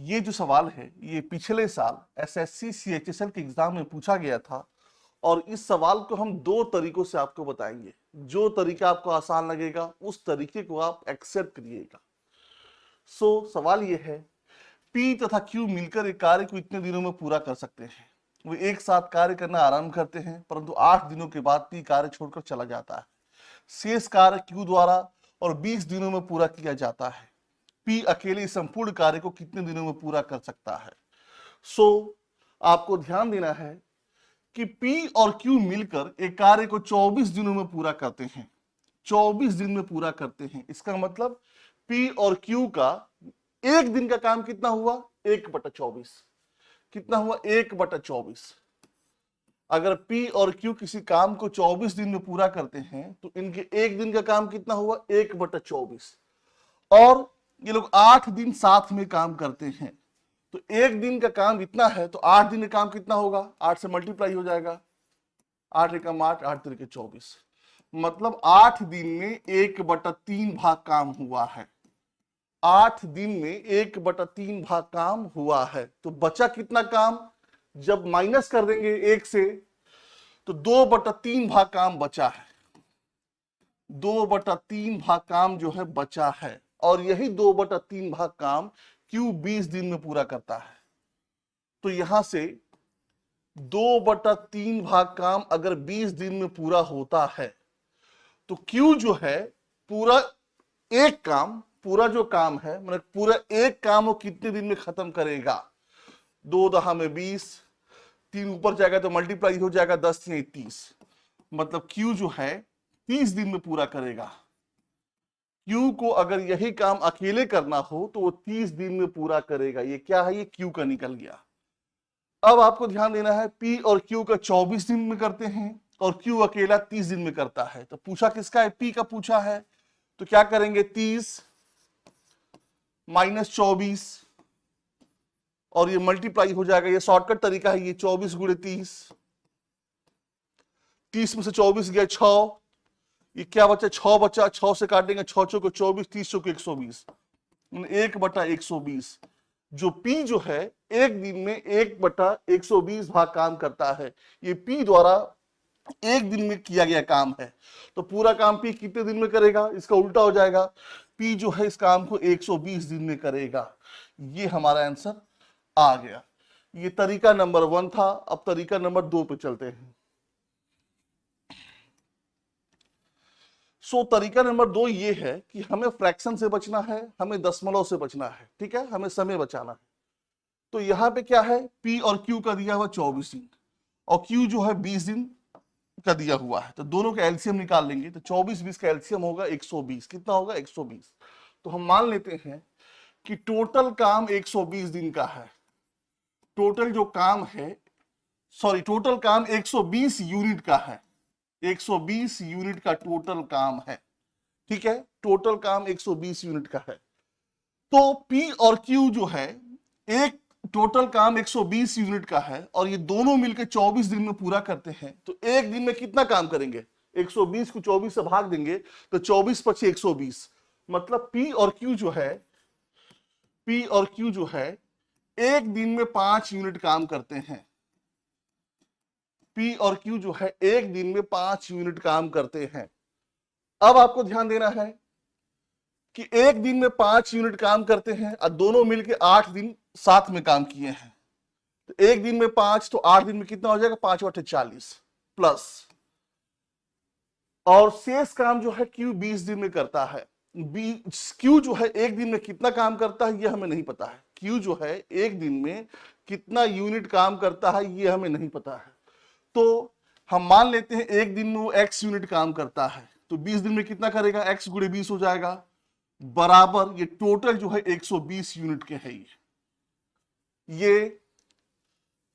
ये जो सवाल है ये पिछले साल एसएससी सीएचएसएल के एग्जाम में पूछा गया था और इस सवाल को हम दो तरीकों से आपको बताएंगे। जो तरीका आपको आसान लगेगा उस तरीके को आप एक्सेप्ट करिएगा। सवाल ये है, पी तथा क्यू मिलकर एक कार्य को इतने दिनों में पूरा कर सकते हैं। वे एक साथ कार्य करना आरंभ करते हैं परंतु 8 दिनों के बाद पी कार्य छोड़कर चला जाता है। शेष कार्य क्यू द्वारा और 20 दिनों में पूरा किया जाता है। पी अकेले इस संपूर्ण कार्य को कितने दिनों में पूरा कर सकता है। आपको ध्यान देना है कि P और Q मिलकर एक कार्य को 24 दिनों में पूरा करते हैं। 24 दिन में पूरा करते हैं, इसका मतलब P और Q का एक दिन का काम कितना हुआ? 1/24। कितना हुआ? 1/24। अगर P और Q किसी काम को 24 दिन में पूरा करते हैं तो इनके एक दिन का काम कितना हुआ? 1/24। और ये लोग 8 दिन साथ में काम करते हैं तो एक दिन का काम इतना है तो 8 दिन का काम कितना होगा? 8 से मल्टीप्लाई हो जाएगा। 8 एकम 8, 8 तिरके 24, मतलब 8 दिन में 1/3 भाग काम हुआ है। 8 दिन में 1/3 भाग काम हुआ है तो बचा कितना काम? जब माइनस कर देंगे 1 से तो 2/3 भाग काम बचा है। 2/3 भाग काम जो है बचा है और यही 2/3 भाग काम Q 20 दिन में पूरा करता है। तो यहां से 2/3 भाग काम अगर 20 दिन में पूरा होता है तो Q जो है पूरा एक काम, पूरा जो काम है मतलब पूरा एक काम वो कितने दिन में खत्म करेगा? 2 दहा में 20, 3 ऊपर जाएगा तो मल्टीप्लाई हो जाएगा, 10 3 30, मतलब Q जो है 30 दिन में पूरा करेगा। Q को अगर यही काम अकेले करना हो तो वो 30 दिन में पूरा करेगा। ये क्या है? ये Q का निकल गया। अब आपको ध्यान देना है, P और Q का 24 दिन में करते हैं और Q अकेला 30 दिन में करता है। तो पूछा किसका है? P का पूछा है। तो क्या करेंगे? 30 माइनस 24 और ये मल्टीप्लाई हो जाएगा। ये शॉर्टकट तरीका है, ये 24 गुणे 30, 30 में से 24 गया 6, ये क्या बचा? 6 बचा, 6 से काटेंगे 6 चौके 24, 30 चौके 120, 1/120। जो P जो है एक दिन में 1/120 भाग काम करता है। ये P द्वारा एक दिन में किया गया काम है तो पूरा काम P कितने दिन में करेगा? इसका उल्टा हो जाएगा, P जो है इस काम को 120 दिन में करेगा। ये हमारा आंसर आ गया। ये तरीका नंबर 1 था। अब तरीका नंबर 2 पे चलते हैं। तरीका नंबर 2 ये है कि हमें फ्रैक्शन से बचना है, हमें दशमलव से बचना है, ठीक है, हमें समय बचाना है। तो यहां पे क्या है? P और Q का दिया हुआ 24 दिन और Q जो है 20 दिन का दिया हुआ है। तो दोनों का एलसीएम निकाल लेंगे तो 24 20 का एलसीएम होगा 120। कितना होगा? 120। तो हम मान लेते हैं कि टोटल काम 120 दिन का है। टोटल जो काम है, टोटल काम 120 यूनिट का है। 120 यूनिट का टोटल काम है, ठीक है, टोटल काम 120 यूनिट का है। तो P और Q जो है एक टोटल काम 120 यूनिट का है और ये दोनों मिलकर 24 दिन में पूरा करते हैं। तो एक दिन में कितना काम करेंगे? 120 को 24 से भाग देंगे तो 24 पचे 120, मतलब P और Q जो है एक दिन में 5 यूनिट काम करते हैं। P और Q जो है एक दिन में 5 यूनिट काम करते हैं। अब आपको ध्यान देना है कि एक दिन में 5 यूनिट काम करते हैं और दोनों मिलकर 8 दिन साथ में काम किए हैं। तो एक दिन में 5 तो 8 दिन में कितना हो जाएगा? 5 × 8 = 40 प्लस, और शेष काम जो है Q 20 दिन में करता है। Q जो है एक दिन में कितना काम करता है ये हमें नहीं पता है। Q जो है एक दिन में कितना यूनिट काम करता है ये हमें नहीं पता है। तो हम मान लेते हैं एक दिन में वो x यूनिट काम करता है तो 20 दिन में कितना करेगा? x × 20 हो जाएगा, बराबर ये टोटल जो है 120 यूनिट के है। ये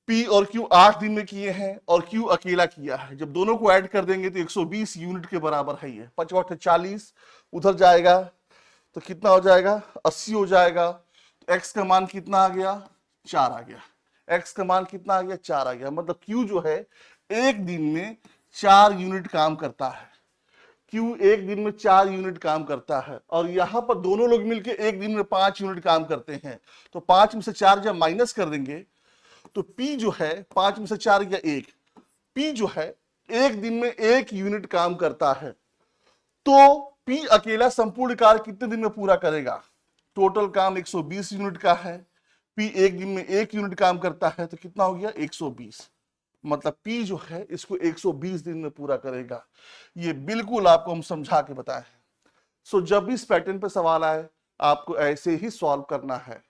P और Q 8 दिन में किए हैं और Q अकेला किया है। जब दोनों को ऐड कर देंगे तो 120 यूनिट के बराबर है। ये 5 × 8 = 40, उधर जाएगा तो कितना हो जाएगा? 80 हो जाएगा। तो x का मान कितना आ गया? 4 आ गया। x का मान कितना आ गया? 4 आ गया। मतलब Q जो है एक दिन में 4 यूनिट काम करता है। क्यू एक दिन में 4 यूनिट काम करता है और यहां पर दोनों लोग मिलके एक दिन में 5 यूनिट काम करते हैं, तो 5 में से 4 जब माइनस कर देंगे तो P जो है 5 में से 4 या 1, P जो है एक दिन में 1 यूनिट काम करता है। तो P अकेला संपूर्ण कार्य कितने दिन में पूरा करेगा? टोटल काम 120 यूनिट का है, P एक दिन में 1 यूनिट काम करता है, तो कितना हो गया? 120। मतलब P जो है इसको 120 दिन में पूरा करेगा। ये बिल्कुल आपको हम समझा के बताए हैं। सो जब भी इस पैटर्न पे सवाल आए आपको ऐसे ही सॉल्व करना है।